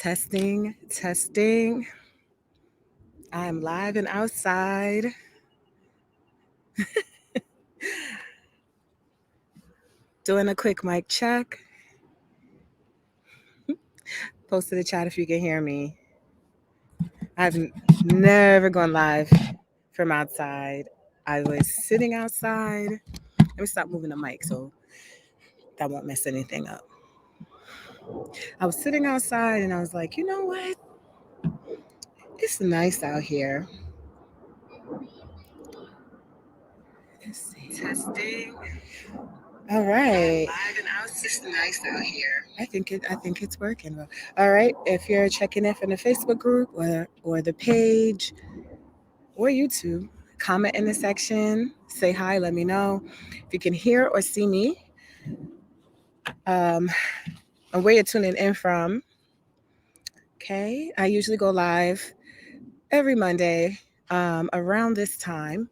Testing, testing. I'm live and outside. Doing a quick mic check. Post to the chat if you can hear me. I've never gone live from outside. I was sitting outside. Let me stop moving the mic so that won't mess anything up. I was sitting outside and I was like, you know what? It's nice out here. Let's see. Testing. All right. Live and out. It's nice out here. I think it's working well. All right. If you're checking in from the Facebook group or the page or YouTube, comment in the section. Say hi. Let me know if you can hear or see me. Um, and where you're tuning in from. Okay. I usually go live every Monday around this time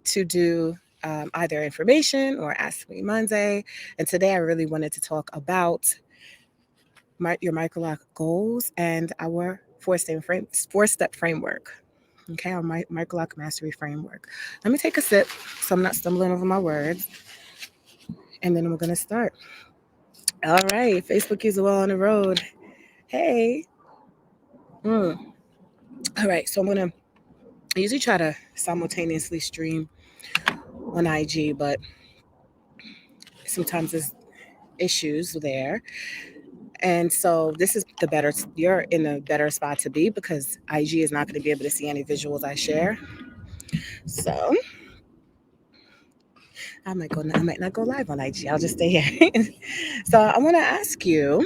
to do either information or Ask Me Monday. And today I really wanted to talk about your Microloc goals and our four-step framework. Okay, our Microloc Mastery Framework. Let me take a sip so I'm not stumbling over my words. And then we're going to start. All right, Facebook user well on the road. Hey. All right, so I usually try to simultaneously stream on IG, but sometimes there's issues there. And so this is you're in a better spot to be because IG is not going to be able to see any visuals I share. So I might not go live on IG. I'll just stay here. So I want to ask you,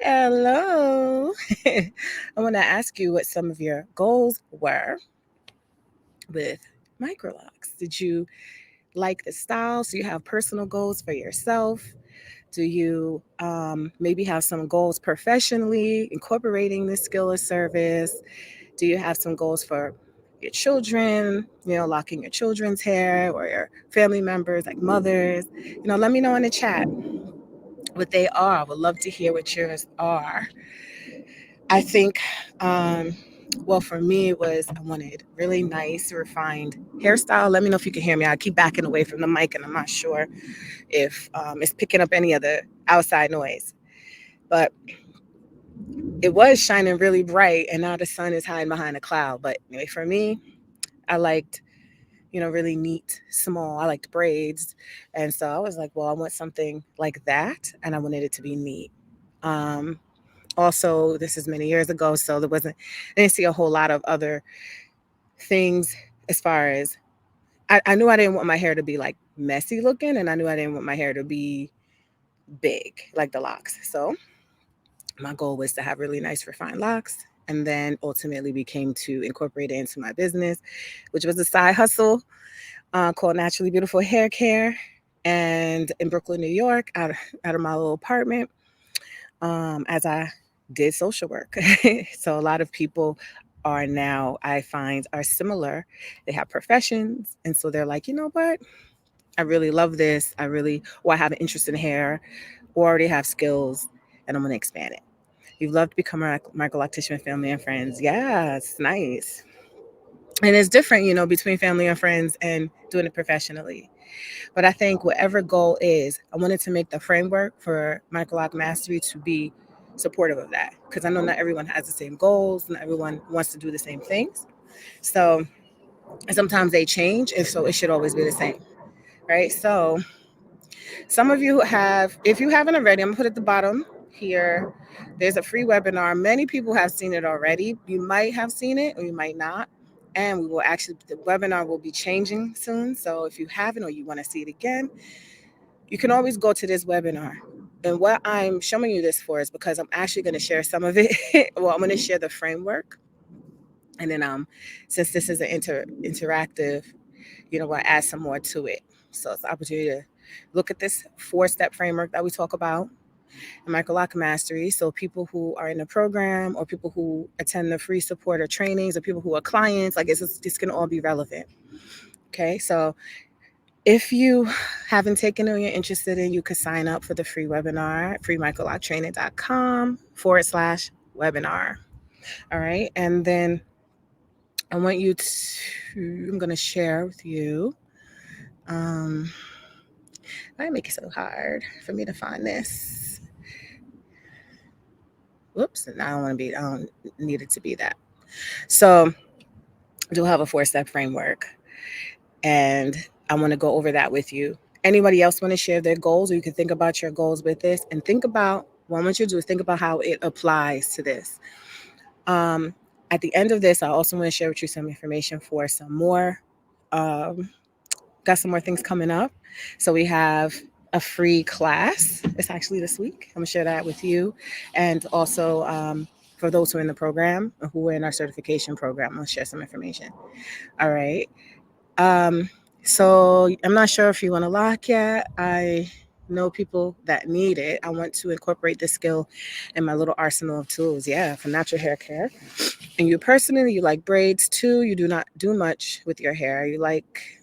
hello. I want to ask you what some of your goals were with Microlocs. Did you like the style? So you have personal goals for yourself? Do you maybe have some goals professionally, incorporating this skill or service? Do you have some goals for your children, locking your children's hair or your family members like mothers? Let me know in the chat what they are. I would love to hear what yours are. I think, well, for me, it was I wanted really nice, refined hairstyle. Let me know if you can hear me. I keep backing away from the mic and I'm not sure if it's picking up any of the outside noise. But it was shining really bright and now the sun is hiding behind a cloud. But anyway, for me, I liked really neat, small. I liked braids. And so I was like, well, I want something like that. And I wanted it to be neat. Um, Also, this is many years ago. So I didn't see a whole lot of other things as far as, I knew I didn't want my hair to be like messy looking. And I knew I didn't want my hair to be big, like the locks. So my goal was to have really nice, refined locks. And then ultimately we came to incorporate it into my business, which was a side hustle called Naturally Beautiful Hair Care, and in Brooklyn, New York, out of my little apartment, as I did social work. So a lot of people are now, I find, are similar. They have professions, and so they're like, you know what? I really love this. Or I have an interest in hair, or already have skills, and I'm going to expand it. You've loved to become a microlactician, family and friends. Yeah, it's nice. And it's different, between family and friends and doing it professionally. But I think whatever goal is, I wanted to make the framework for Microloc Mastery to be supportive of that. Because I know not everyone has the same goals, not everyone wants to do the same things. So sometimes they change, and so it should always be the same. Right. So some of you if you haven't already, I'm gonna put at the bottom here. There's a free webinar. Many people have seen it already. You might have seen it or you might not. And the webinar will be changing soon. So if you haven't or you want to see it again, you can always go to this webinar. And what I'm showing you this for is because I'm actually going to share some of it. Well, I'm going to share the framework. And then since this is an interactive, we'll add some more to it. So it's an opportunity to look at this 4-step framework that we talk about in Microloc Mastery. So people who are in the program or people who attend the free support or trainings or people who are clients, like this can all be relevant. Okay, so If you haven't taken it or you're interested in, you could sign up for the free webinar at freemicroloctraining.com/webinar. All right. And then I want you to, I'm going to share with you. Um, why make it so hard for me to find this? Whoops. And I don't want to be, I don't need it to be that. So I do have a 4-step framework, and I want to go over that with you. Anybody else want to share their goals, or you can think about your goals with this and think about what I want you to do is think about how it applies to this. Um, at the end of this, I also want to share with you some information for some more. Um, got some more things coming up. So we have a free class. It's actually this week. I'm gonna share that with you, and also for those who are in the program, who are in our certification program, I'll share some information. All right. Um, so I'm not sure if you want to lock yet. I know people that need it. I want to incorporate this skill in my little arsenal of tools. Yeah, for natural hair care. And you personally, you like braids too. You do not do much with your hair. You like,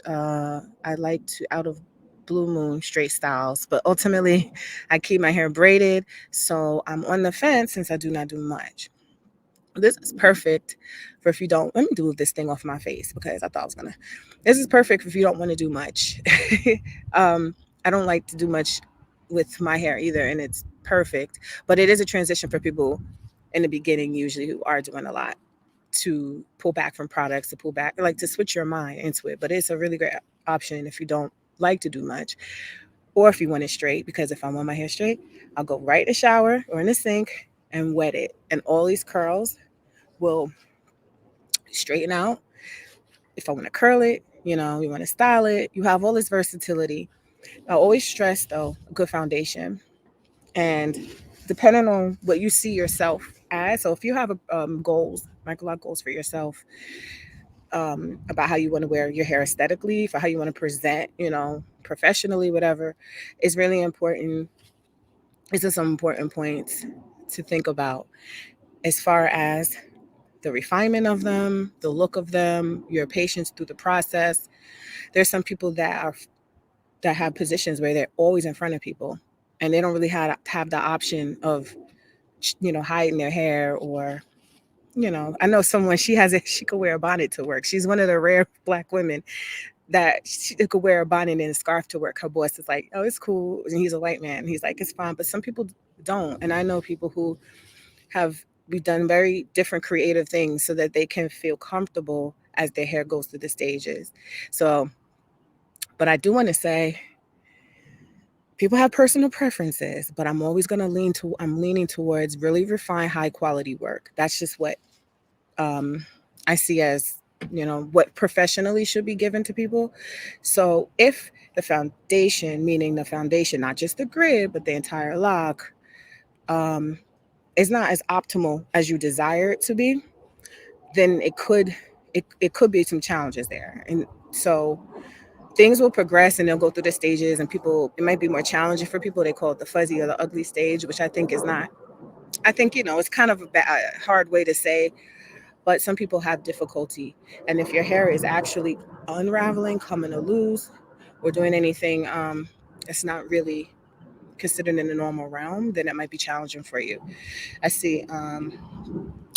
I like to out of blue moon straight styles, but ultimately, I keep my hair braided. So I'm on the fence since I do not do much. This is perfect for if you don't. Let me do this thing off my face because I thought I was gonna. This is perfect if you don't want to do much. um, I don't like to do much with my hair either, and it's perfect. But it is a transition for people in the beginning, usually who are doing a lot, to pull back from products, to pull back, like to switch your mind into it. But it's a really great option if you don't like to do much, or if you want it straight. Because if I want my hair straight, I'll go right in the shower or in the sink and wet it, and all these curls will straighten out. If I want to curl it, you want to style it, you have all this versatility. I always stress though, a good foundation. And depending on what you see yourself as, so if you have goals, Microloc goals for yourself, about how you want to wear your hair aesthetically, for how you want to present, professionally, whatever, it's really important. These are some important points to think about as far as the refinement of them, the look of them, your patience through the process. There's some people that have positions where they're always in front of people, and they don't really have the option of hiding their hair, or I know someone, she could wear a bonnet to work. She's one of the rare black women that she could wear a bonnet and a scarf to work. Her boss is like, oh, it's cool, and he's a white man, he's like, it's fine. But some people don't, and I know people who have we've done very different creative things so that they can feel comfortable as their hair goes through the stages. So, but I do want to say, people have personal preferences, but I'm leaning towards really refined, high quality work. That's just what um, I see as what professionally should be given to people. So if the foundation, meaning the foundation, not just the grid, but the entire lock, um, is not as optimal as you desire it to be, then it could be some challenges there. And so things will progress and they'll go through the stages, and people, it might be more challenging for people. They call it the fuzzy or the ugly stage, which I think is not. I think it's kind of a hard way to say, but some people have difficulty. And if your hair is actually unraveling, coming to loose, or doing anything that's not really considered in the normal realm, then it might be challenging for you. I see.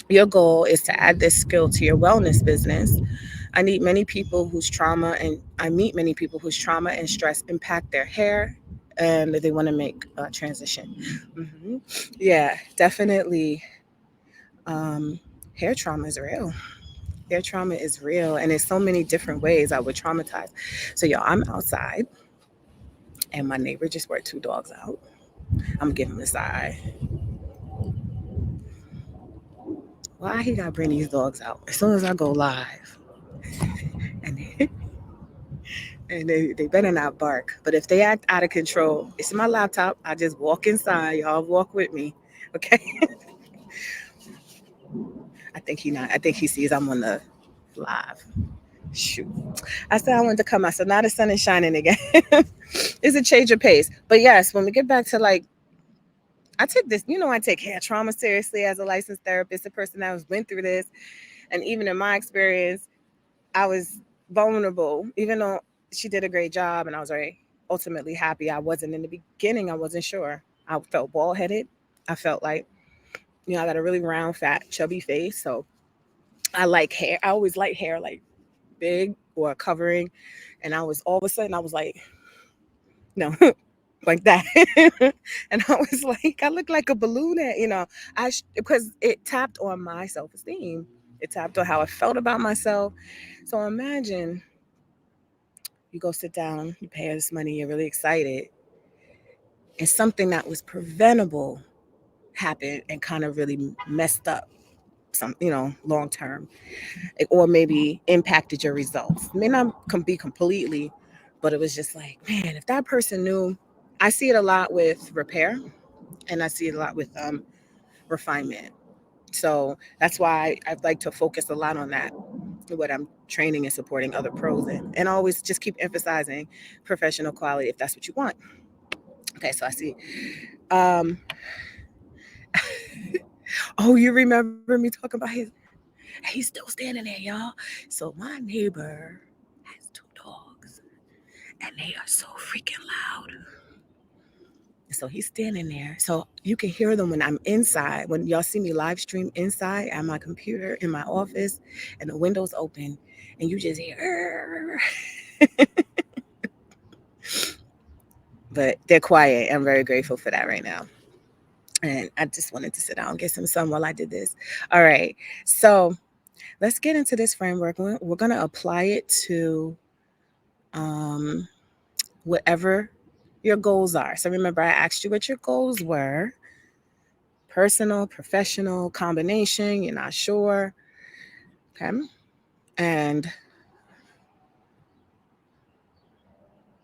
Your goal is to add this skill to your wellness business. I meet many people whose trauma and stress impact their hair, and they want to make a transition. hmm Yeah, definitely. Um, Hair trauma is real. Hair trauma is real, and there's so many different ways I would traumatize. So, y'all, I'm outside, and my neighbor just brought 2 dogs out. I'm giving him the side. Why he gotta bring these dogs out as soon as I go live? And they better not bark. But if they act out of control, it's my laptop. I just walk inside. Y'all walk with me, okay? I think he sees I'm on the live. Shoot. I said I wanted to come out. So now the sun is shining again. It's a change of pace. But yes, when we get back to like, I take this, I take hair trauma seriously as a licensed therapist, a person that was went through this. And even in my experience, I was vulnerable, even though she did a great job, and I was very ultimately happy. I wasn't in the beginning. I wasn't sure. I felt bald headed. I felt like, I got a really round, fat, chubby face. So I like hair. I always like hair like big or covering. And I was all of a sudden I was like, no, like that. And I was like, I look like a balloon at, because it tapped on my self esteem. It tapped on how I felt about myself. So imagine you go sit down, you pay this money, you're really excited, and something that was preventable happened and kind of really messed up some, long term, or maybe impacted your results. It may not be completely, but it was just like, man, if that person knew. I see it a lot with repair, and I see it a lot with refinement. So that's why I'd like to focus a lot on that. What I'm training and supporting other pros in, and always just keep emphasizing professional quality if that's what you want. Okay, so I see. Um, oh, you remember me talking about his? He's still standing there, y'all. So my neighbor has two dogs, and they are so freaking loud. So he's standing there. So you can hear them when I'm inside. When y'all see me live stream inside at my computer in my office, and the windows open, and you just hear. But they're quiet. I'm very grateful for that right now. And I just wanted to sit down and get some sun while I did this. All right. So let's get into this framework. We're going to apply it to um, whatever your goals are. So remember, I asked you what your goals were: personal, professional, combination, you're not sure. Okay. And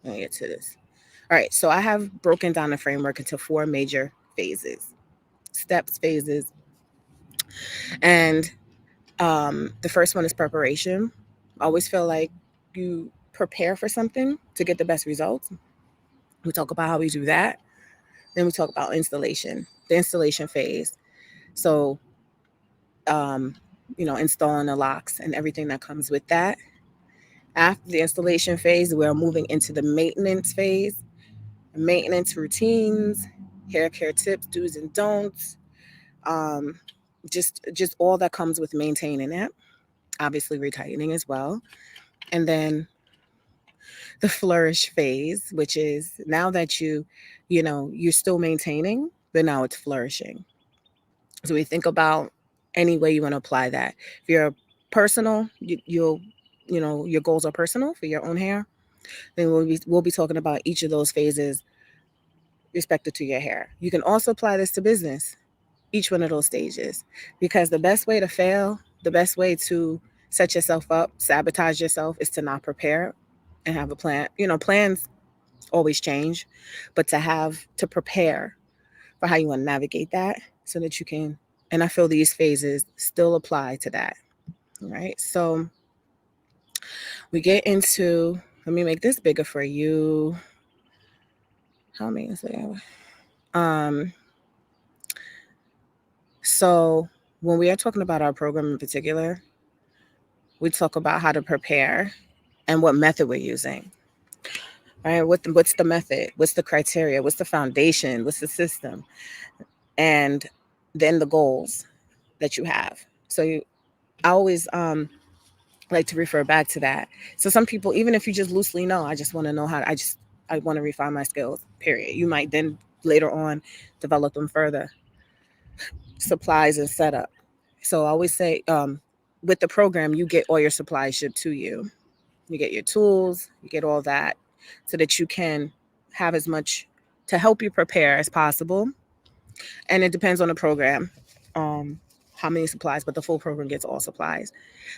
let me get to this. All right. So I have broken down the framework into four major phases, steps, phases. And the first one is preparation. I always feel like you prepare for something to get the best results. We talk about how we do that. Then we talk about installation, the installation phase. So, um, installing the locks and everything that comes with that. After the installation phase, we're moving into the maintenance phase, maintenance routines, hair care tips, do's and don'ts, um, just all that comes with maintaining it. Obviously, retightening as well, and then the flourish phase, which is now that you're still maintaining, but now it's flourishing. So we think about any way you want to apply that. If you're personal, your goals are personal for your own hair. Then we'll be talking about each of those phases respected to your hair. You can also apply this to business, each one of those stages, because the best way to fail, the best way to set yourself up, sabotage yourself, is to not prepare and have a plan. Plans always change, but to prepare for how you want to navigate that so that you can. And I feel these phases still apply to that. All right. So we get into, let me make this bigger for you. How many is there? Um, so when we are talking about our program in particular, we talk about how to prepare and what method we're using. All right. What's the method? What's the criteria? What's the foundation? What's the system? And then the goals that you have. So I always like to refer back to that. So some people, even if you just loosely know, I just want to know I want to refine my skills, period. You might then later on develop them further. Supplies and setup. So I always say, with the program, you get all your supplies shipped to you. You get your tools, you get all that so that you can have as much to help you prepare as possible. And it depends on the program, um, how many supplies, but the full program gets all supplies.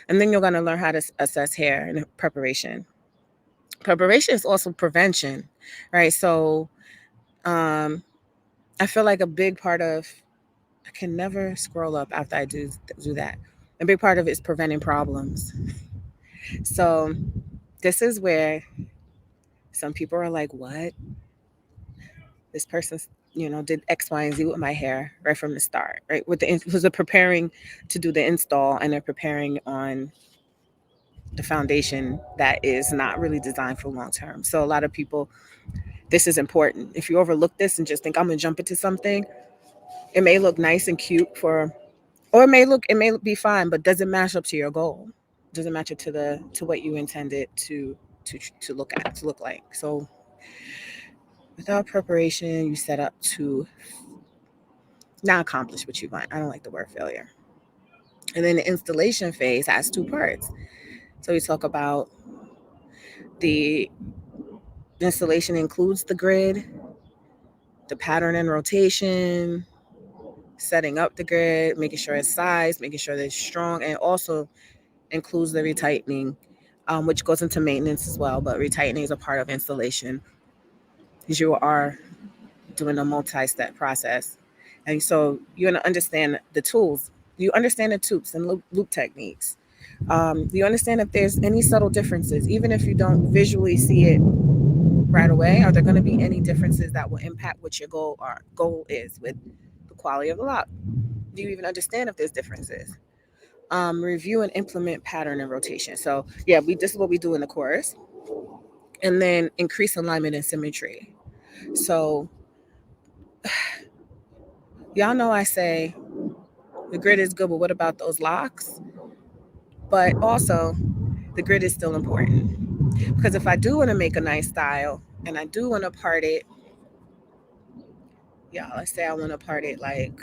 And then you're going to learn how to assess hair and preparation. Preparation is also prevention, right? So um, I feel like a big part of, I can never scroll up after I do that. A big part of it is preventing problems. So this is where some people are like, what? This person's, did X, Y, and Z with my hair right from the start, right? With the preparing to do the install, and they're preparing on the foundation that is not really designed for long term. So a lot of people, this is important. If you overlook this and just think I'm gonna jump into something, it may look nice and cute for, or it may be fine, but doesn't match up to your goal. Doesn't match up to what you intended to look at to look like. So without preparation, you set up to not accomplish what you want. I don't like the word failure. And then the installation phase has two parts. So we talk about the installation includes the grid, the pattern and rotation, setting up the grid, making sure it's sized, making sure that it's strong, and also includes the retightening, which goes into maintenance as well. But retightening is a part of installation because you are doing a multi-step process. And so you're going to understand the tools. You understand the tools and loop techniques. You understand if there's any subtle differences, even if you don't visually see it right away. Are there going to be any differences that will impact what your goal is with the quality of the lock? Do you even understand if there's differences? Review and implement pattern and rotation. So yeah, this is what we do in the course, and then increase alignment and symmetry. So y'all know I say the grid is good, but what about those locks? But also, the grid is still important because if I do want to make a nice style and I do want to part it, yeah, let's say I want to part it like,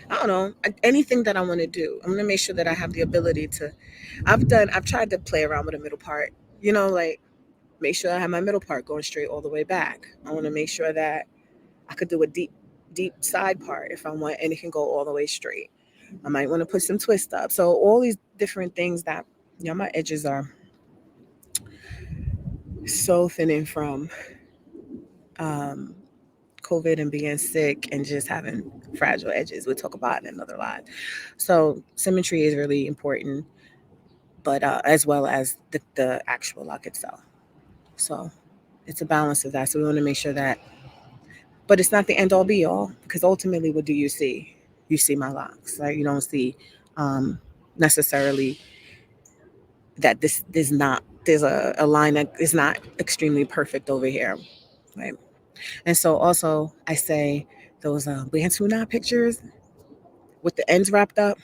I don't know, anything that I want to do. I'm gonna make sure that I have the ability to. I've tried to play around with a middle part. Like make sure I have my middle part going straight all the way back. I want to make sure that I could do a deep side part if I want, and it can go all the way straight. I might want to put some twist up. So all these different things that, my edges are so thinning from um, COVID and being sick and just having fragile edges. We'll talk about it in another live. So symmetry is really important, but as well as the actual lock itself. So it's a balance of that. So we want to make sure that, but it's not the end all be all, because ultimately, what do you see? You see my locks, right? You don't see necessarily that this is not, there's a line that is not extremely perfect over here, right? And so also I say those Bantu pictures with the ends wrapped up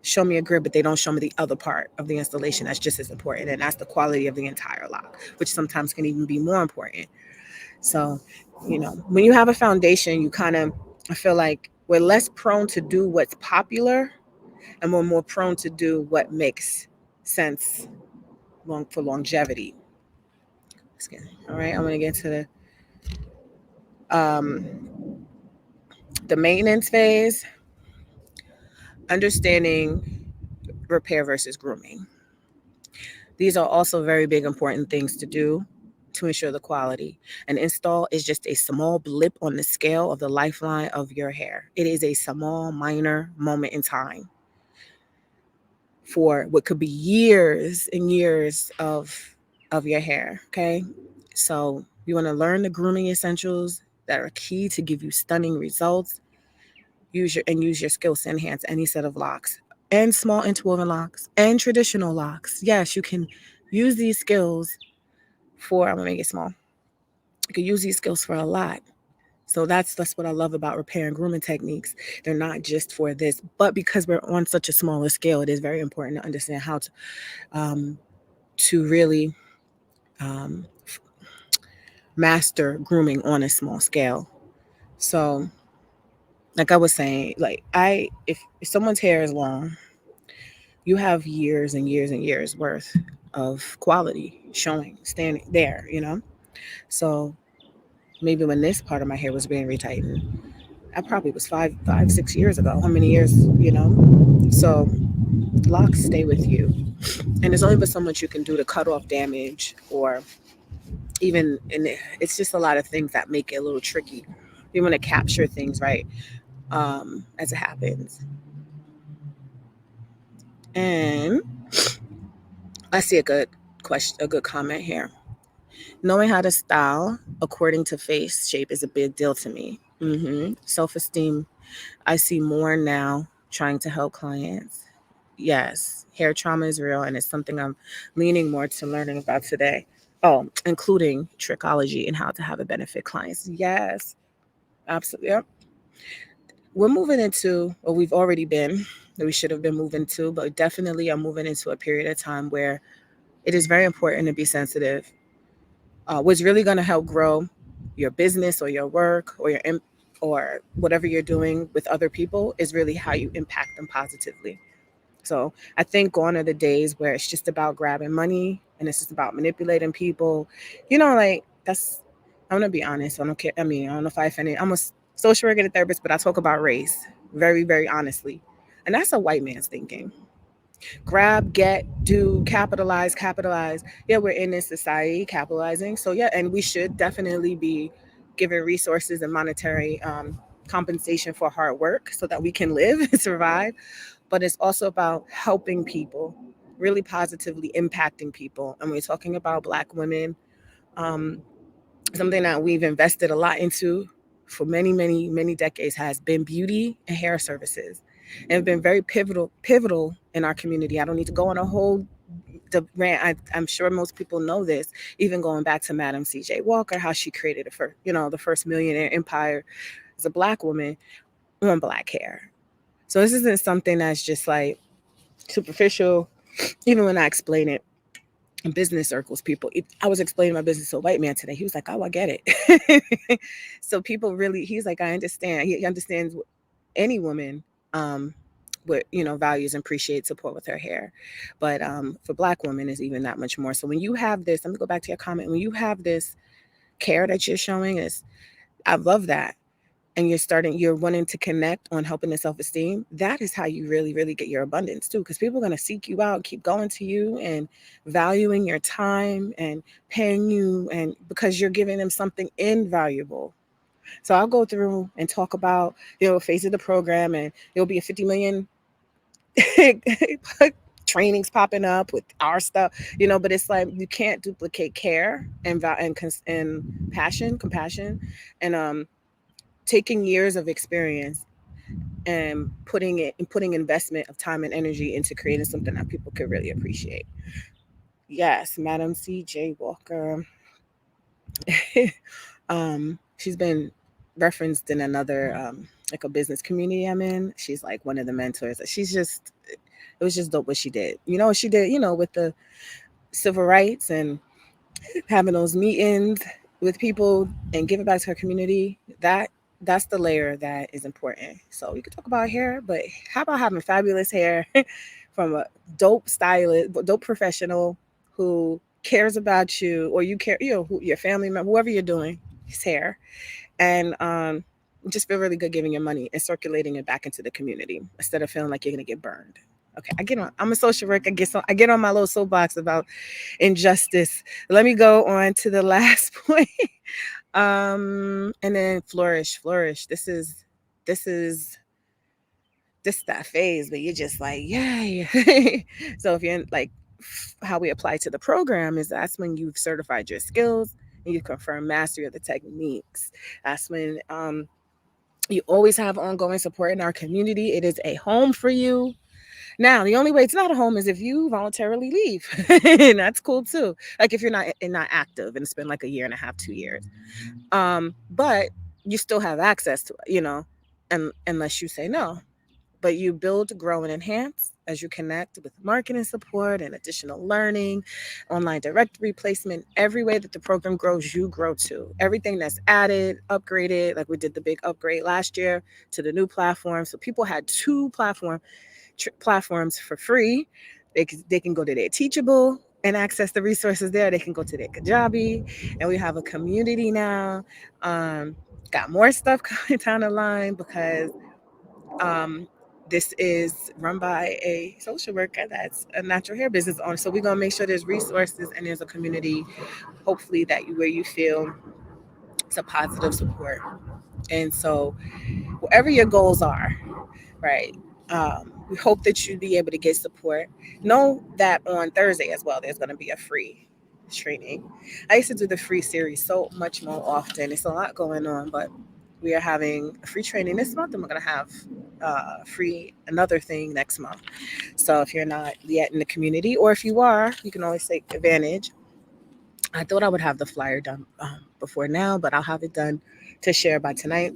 show me a grid, but they don't show me the other part of the installation that's just as important, and that's the quality of the entire lock, which sometimes can even be more important. So, when you have a foundation, you kind of, I feel like we're less prone to do what's popular and we're more prone to do what makes sense for longevity. All right, I'm going to get to um, the maintenance phase, understanding repair versus grooming. These are also very big, important things to do to ensure the quality. An install is just a small blip on the scale of the lifeline of your hair. It is a small, minor moment in time for what could be years and years of your hair. Okay, so you want to learn the grooming essentials that are key to give you stunning results. Use your skills to enhance any set of locks, and small interwoven locks and traditional locks. Yes, you can use these skills for, I'm gonna make it small. You can use these skills for a lot. So that's what I love about repair and grooming techniques. They're not just for this, but because we're on such a smaller scale, it is very important to understand how to really um, master grooming on a small scale. So, like I was saying, like if someone's hair is long, you have years and years and years worth of quality showing, standing there. So maybe when this part of my hair was being retightened, I probably was 6 years ago. How many years? So locks stay with you, and there's only but so much you can do to cut off damage, or even, and it's just a lot of things that make it a little tricky. You want to capture things right as it happens. And I see a good question, a good comment here. Knowing how to style according to face shape is a big deal to me. Self-esteem, I see more now trying to help clients. Yes, hair trauma is real, and it's something I'm leaning more to learning about today. Oh, including trichology and how to have it benefit clients. Yes, absolutely. Yep. We're moving into, or we've already been, that we should have been moving to, but definitely I'm moving into a period of time where it is very important to be sensitive. What's really going to help grow your business or your work or or whatever you're doing with other people is really how you impact them positively. So I think gone are the days where it's just about grabbing money and it's just about manipulating people. Like that's. I'm gonna be honest. I don't care. I mean, I don't know if I offended. I'm a social worker and a therapist, but I talk about race very, very honestly, and that's a white man's thinking. Grab, get, do, capitalize, capitalize. Yeah, we're in this society capitalizing. So yeah, and we should definitely be given resources and monetary compensation for hard work so that we can live and survive. But it's also about helping people, really positively impacting people. And we're talking about Black women, um, something that we've invested a lot into for many, many, many decades has been beauty and hair services, and have been very pivotal in our community. I don't need to go on a whole rant. I'm sure most people know this. Even going back to Madam C.J. Walker, how she created the first millionaire empire as a Black woman on Black hair. So this isn't something that's just like superficial. Even when I explain it in business circles, I was explaining my business to a white man today. He was like, "Oh, I get it." So people really, he's like, "I understand." He understands any woman um, what values and appreciate support with her hair, but for Black women is even that much more. So when you have this, let me go back to your comment. When you have this care that you're showing us, I love that, and you're wanting to connect on helping the self-esteem. That is how you really, really get your abundance too, because people are going to seek you out, keep going to you and valuing your time and paying you, and because you're giving them something invaluable. So I'll go through and talk about phase of the program, and it'll be a 50 million trainings popping up with our stuff, but it's like you can't duplicate care and passion, compassion, and taking years of experience and putting investment of time and energy into creating something that people could really appreciate. Yes, Madam C.J. Walker. She's been referenced in another like a business community I'm in. She's like one of the mentors. It was just dope what she did. What she did, with the civil rights and having those meetings with people and giving back to her community. That's the layer that is important. So we could talk about hair, but how about having fabulous hair from a dope stylist, dope professional who cares about you, or you care, who, your family member, whoever you're doing his hair, and just feel really good giving your money and circulating it back into the community instead of feeling like you're gonna get burned. Okay, I'm a social worker. I get on my little soapbox about injustice. Let me go on to the last point. And then flourish. This is this that phase, but you're just like, yay. So if you're in, like, how we apply to the program is that's when you've certified your skills and you confirm mastery of the techniques. That's when you always have ongoing support in our community. It is a home for you. Now, the only way it's not a home is if you voluntarily leave. And that's cool too. Like if you're not active and it's been like a year and a half, 2 years. But you still have access to it, and unless you say no. But you build, grow, and enhance as you connect with marketing support and additional learning, online directory placement. Every way that the program grows, you grow too. Everything that's added, upgraded, like we did the big upgrade last year to the new platform. So people had two platforms for free. They can go to their Teachable and access the resources there. They can go to their Kajabi, and we have a community now. Um, got more stuff coming down the line because um, this is run by a social worker that's a natural hair business owner. So we're gonna make sure there's resources and there's a community, hopefully where you feel it's a positive support. And so whatever your goals are, right? We hope that you be able to get support. Know that on Thursday as well, there's going to be a free training. I used to do the free series so much more often. It's a lot going on, but we are having a free training this month, and we're going to have free another thing next month. So if you're not yet in the community, or if you are, you can always take advantage. I thought I would have the flyer done before now, but I'll have it done to share by tonight.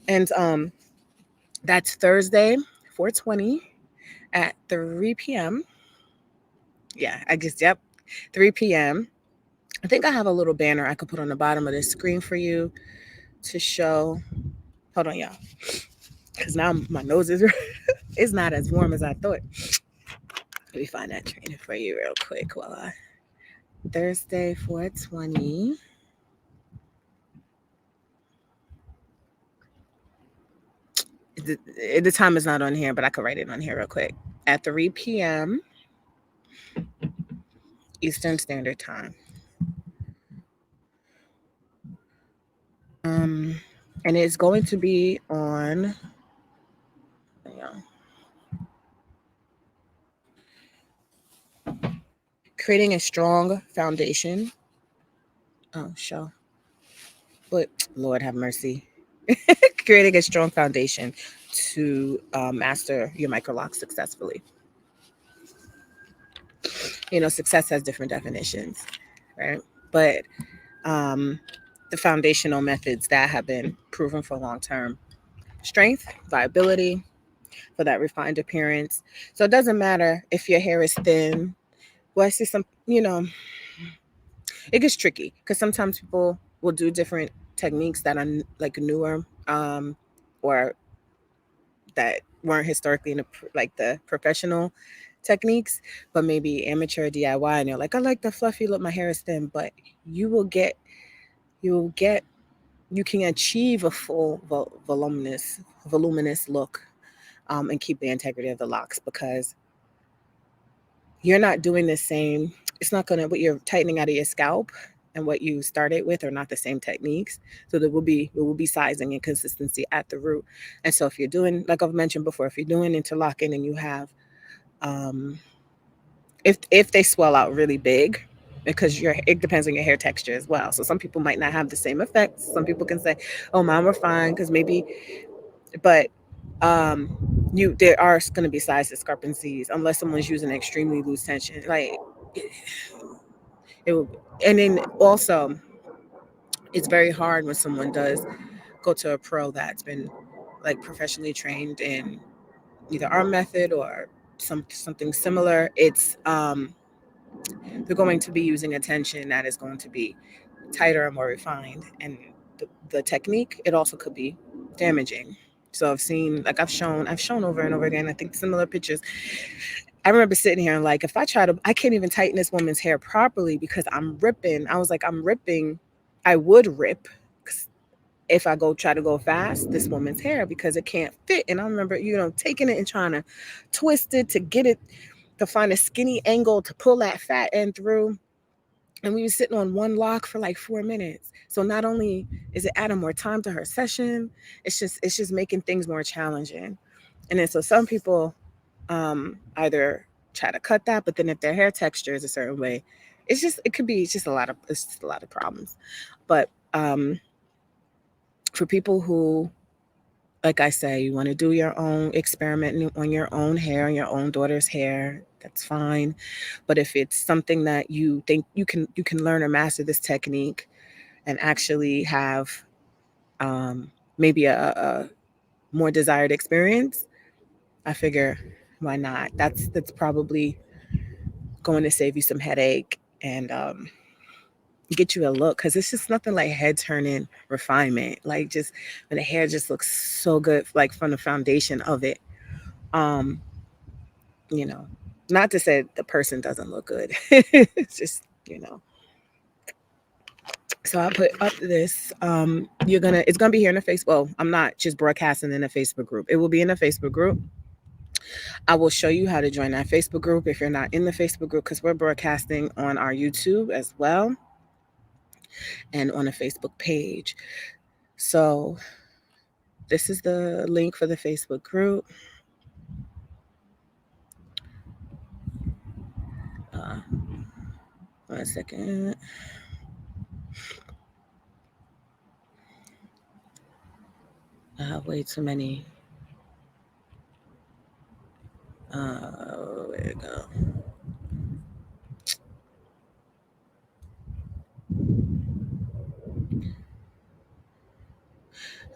And that's Thursday, 420 at 3 p.m. Yeah, I guess, yep, 3 p.m. I think I have a little banner I could put on the bottom of the screen for you to show. Hold on, y'all, because now my nose is it's not as warm as I thought. Let me find that training for you real quick while I Thursday 420. The time is not on here, but I could write it on here real quick. At 3 p.m. Eastern Standard Time. Um, and it's going to be on, you know, creating a strong foundation. Oh, show. But Lord have mercy. Creating a strong foundation to master your microlock successfully. You know, success has different definitions, right? But um, the foundational methods that have been proven for long term strength, viability, for that refined appearance. So it doesn't matter if your hair is thin. Well, I see some, it gets tricky because sometimes people will do different techniques that are like newer, or that weren't historically in like the professional techniques, but maybe amateur DIY, and they're like, I like the fluffy look, my hair is thin, but you will get, you will get, you can achieve a full voluminous look, and keep the integrity of the locks, because you're not doing the same. It's not going to, what you're tightening out of your scalp and what you started with are not the same techniques. So there will be sizing and consistency at the root. And so if you're doing, like I've mentioned before, if you're doing interlocking and you have, um, if they swell out really big, because it depends on your hair texture as well. So some people might not have the same effects. Some people can say, "Oh, mine were fine," because maybe, but um, there are going to be size discrepancies unless someone's using extremely loose tension. Like it will, and then also it's very hard when someone does go to a pro that's been like professionally trained in either our method or something similar. It's they're going to be using a tension that is going to be tighter and more refined, and the technique, it also could be damaging. So I've seen, like I've shown over and over again, I think similar pictures. I remember sitting here and like, if I try to, I can't even tighten this woman's hair properly because I'm ripping. I was like, I'm ripping. I would rip if I go try to go fast this woman's hair because it can't fit. And I remember, taking it and trying to twist it to get it to find a skinny angle to pull that fat end through. And we were sitting on one lock for like 4 minutes. So not only is it adding more time to her session, it's just making things more challenging. And then so some people either try to cut that, but then if their hair texture is a certain way, it's just a lot of problems. But for people who, like I say, you want to do your own experimenting on your own hair, on your own daughter's hair, that's fine. But if it's something that you think you can learn or master this technique and actually have um, maybe a more desired experience, I figure why not? That's probably going to save you some headache and get you a look, because it's just nothing like head turning refinement. Like just when the hair just looks so good, like from the foundation of it. Um, you know, not to say the person doesn't look good. It's just. So I put up this. It's gonna be here in the Facebook. Well, I'm not just broadcasting in a Facebook group. It will be in a Facebook group. I will show you how to join that Facebook group if you're not in the Facebook group, because we're broadcasting on our YouTube as well and on a Facebook page. So this is the link for the Facebook group. Uh, 1 second. I have way too many. Where to go?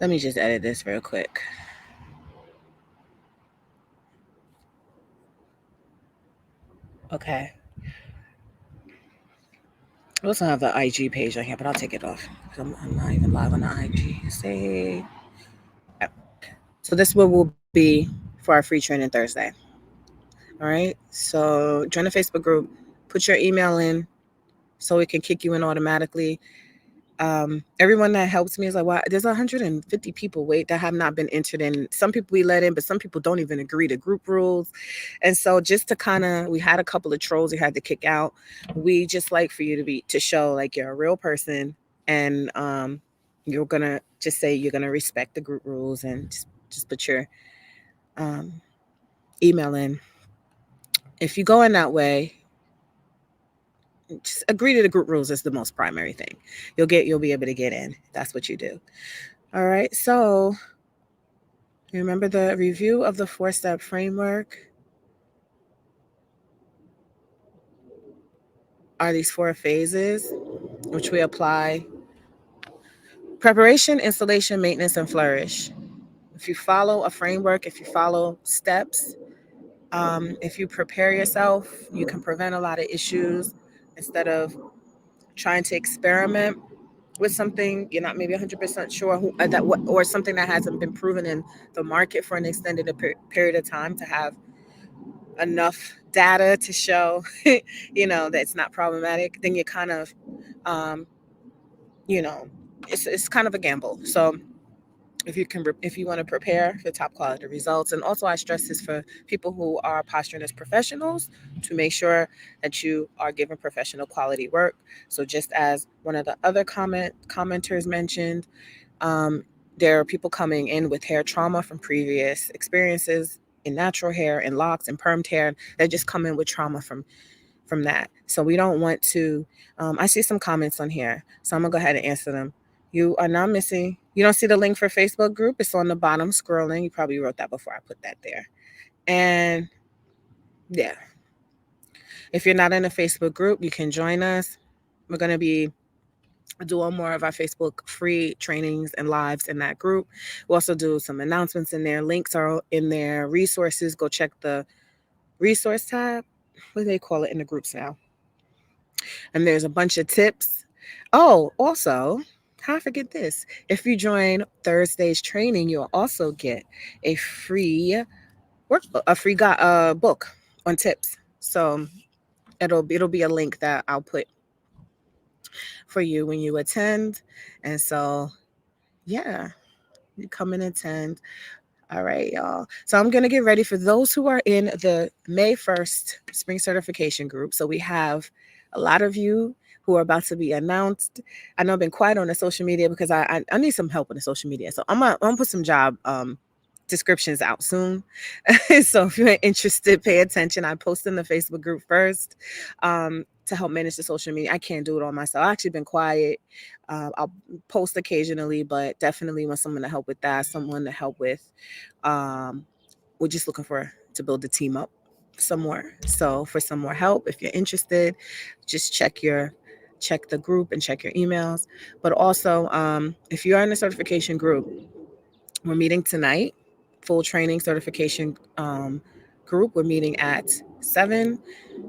Let me just edit this real quick. Okay. I also have the IG page on here, but I'll take it off. I'm not even live on the IG. Say, yeah. So this will be for our free training Thursday. All right. So join the Facebook group, put your email in so it can kick you in automatically. Everyone that helps me is like, wow, there's 150 people wait that have not been entered in. Some people we let in, but some people don't even agree to group rules. And so just to kind of, we had a couple of trolls we had to kick out. We just like for you to show like you're a real person, and you're gonna just say you're gonna respect the group rules, and just put your um, email in. If you go in that way, just agree to the group rules is the most primary thing. You'll be able to get in. That's what you do. All right. So remember the review of the 4-step framework are these 4 phases, which we apply: preparation, installation, maintenance, and flourish. If you follow a framework, if you follow steps, if you prepare yourself, you can prevent a lot of issues instead of trying to experiment with something you're not maybe 100% sure or something that hasn't been proven in the market for an extended period of time to have enough data to show that it's not problematic. Then you kind of um, you know it's kind of a gamble. So if you want to prepare for top quality results, and also I stress this for people who are posturing as professionals, to make sure that you are giving professional quality work. So just as one of the other commenters mentioned, um, there are people coming in with hair trauma from previous experiences in natural hair and locks and permed hair. They just come in with trauma from that. So we don't want to. I see some comments on here, so I'm gonna go ahead and answer them. You are not missing. You don't see the link for Facebook group. It's on the bottom scrolling. You probably wrote that before I put that there. And yeah, if you're not in a Facebook group, you can join us. We're gonna be doing more of our Facebook free trainings and lives in that group. We also do some announcements in there. Links are in there. Resources. Go check the resource tab. What do they call it in the groups now? And there's a bunch of tips. Oh, also, how I forget this? If you join Thursday's training, you'll also get a free book on tips. So it'll be a link that I'll put for you when you attend. And so yeah, you come and attend. All right, y'all. So I'm going to get ready for those who are in the May 1st spring certification group. So we have a lot of you who are about to be announced. I know I've been quiet on the social media because I need some help on the social media. So I'm gonna put some job descriptions out soon. So if you're interested, pay attention. I post in the Facebook group first to help manage the social media. I can't do it all myself. I've actually been quiet. I'll post occasionally, but definitely want someone to help with that, someone to help with. Um, we're just looking for to build the team up some more. So for some more help, if you're interested, just check the group and check your emails. But also, if you are in the certification group, we're meeting tonight. Full training certification group. We're meeting at 7,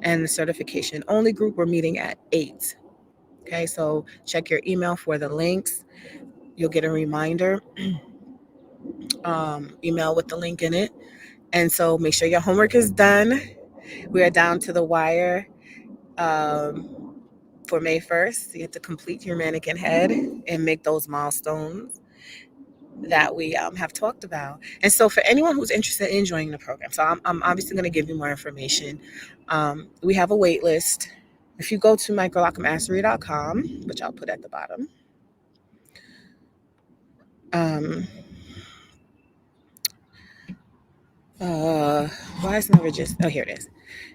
and the certification only group we're meeting at 8. Okay, so check your email for the links. You'll get a reminder email with the link in it. And so make sure your homework is done. We are down to the wire um, for May 1st. You have to complete your mannequin head and make those milestones that we have talked about. And so for anyone who's interested in joining the program, so I'm obviously going to give you more information. We have a wait list. If you go to microlocmastery.com, which I'll put at the bottom, um, uh, why is it never just, oh, here it is.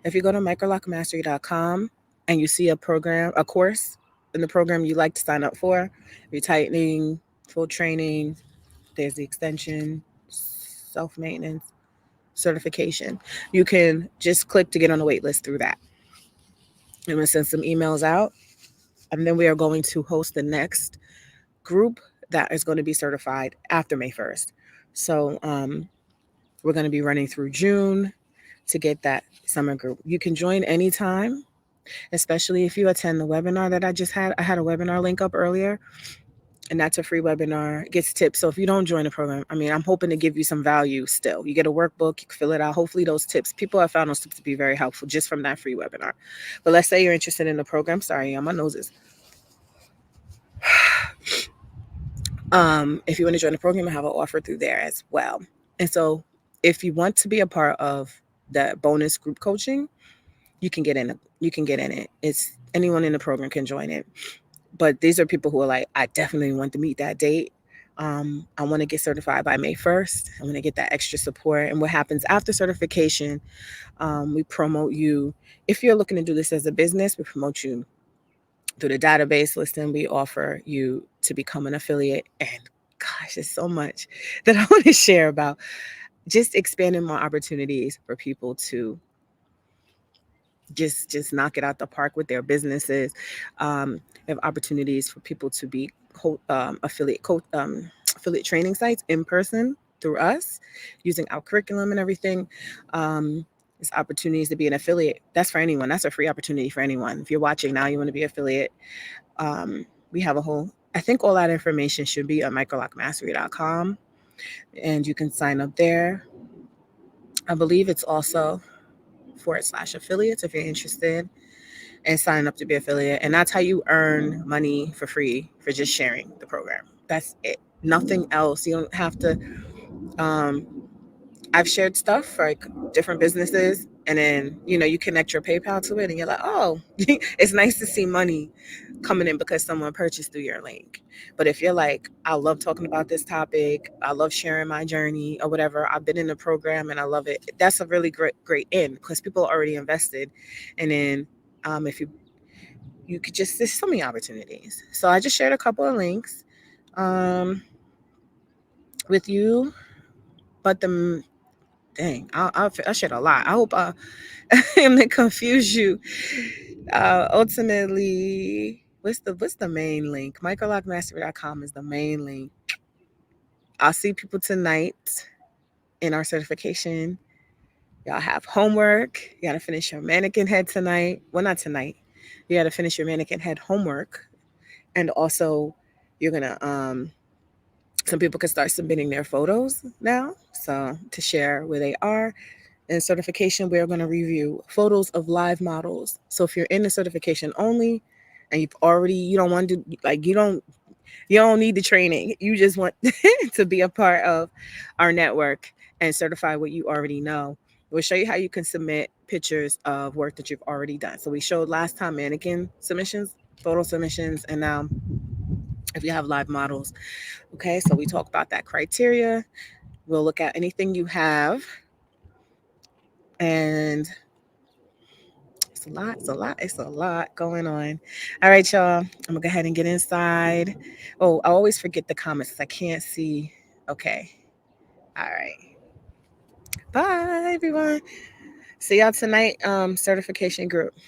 If you go to microlocmastery.com and you see a course in the program you'd like to sign up for, retightening, full training, There's the extension, self maintenance, certification. You can just click to get on the wait list through that. I'm going to send some emails out, and then we are going to host the next group that is going to be certified after May 1st. So we're going to be running through June to get that summer group. You can join anytime, especially if you attend the webinar that I just had. I had a webinar link up earlier, and that's a free webinar. It gets tips. So if you don't join the program, I mean, I'm hoping to give you some value still. You get a workbook, you can fill it out. Hopefully those tips, people have found those tips to be very helpful just from that free webinar. But let's say you're interested in the program. Sorry, my nose is. If you want to join the program, I have an offer through there as well. And so if you want to be a part of the bonus group coaching, you can get in it. You can get in it. It's anyone in the program can join it. But these are people who are like, I definitely want to meet that date. I want to get certified by May 1st. I want to get that extra support. And what happens after certification, we promote you. If you're looking to do this as a business, we promote you through the database listing. We offer you to become an affiliate. And gosh, there's so much that I want to share about just expanding more opportunities for people to just knock it out the park with their businesses. We have opportunities for people to be affiliate training sites in person through us, using our curriculum and everything. There's opportunities to be an affiliate. That's for anyone. That's a free opportunity for anyone. If you're watching now, you want to be affiliate. We have a whole. I think all that information should be on microlocmastery.com, and you can sign up there. I believe it's also /affiliates if you're interested, and sign up to be affiliate. And that's how you earn money for free for just sharing the program. That's it. Nothing else. You don't have to. Um, I've shared stuff for like different businesses, and then you connect your PayPal to it, and you're like, oh, it's nice to see money coming in because someone purchased through your link. But if you're like, I love talking about this topic, I love sharing my journey or whatever, I've been in the program and I love it. That's a really great end because people are already invested, and then if you could just there's so many opportunities. So I just shared a couple of links um, with you, but the dang, I shared a lot. I hope I am to confuse you. Ultimately, what's the main link? Microlocmastery.com is the main link. I'll see people tonight in our certification. Y'all have homework. You gotta finish your mannequin head tonight. Well, not tonight. You gotta finish your mannequin head homework, and also you're gonna some people can start submitting their photos now, so to share where they are. In certification, we're going to review photos of live models. So if you're in the certification only and you don't want to like you don't need the training, you just want to be a part of our network and certify what you already know. We'll show you how you can submit pictures of work that you've already done. So we showed last time mannequin submissions, photo submissions, and now if you have live models. Okay, so we talk about that criteria. We'll look at anything you have, and it's a lot going on. All right, y'all. I'm gonna go ahead and get inside. Oh, I always forget the comments 'cause I can't see. Okay. All right. Bye, everyone. See y'all tonight. Certification group.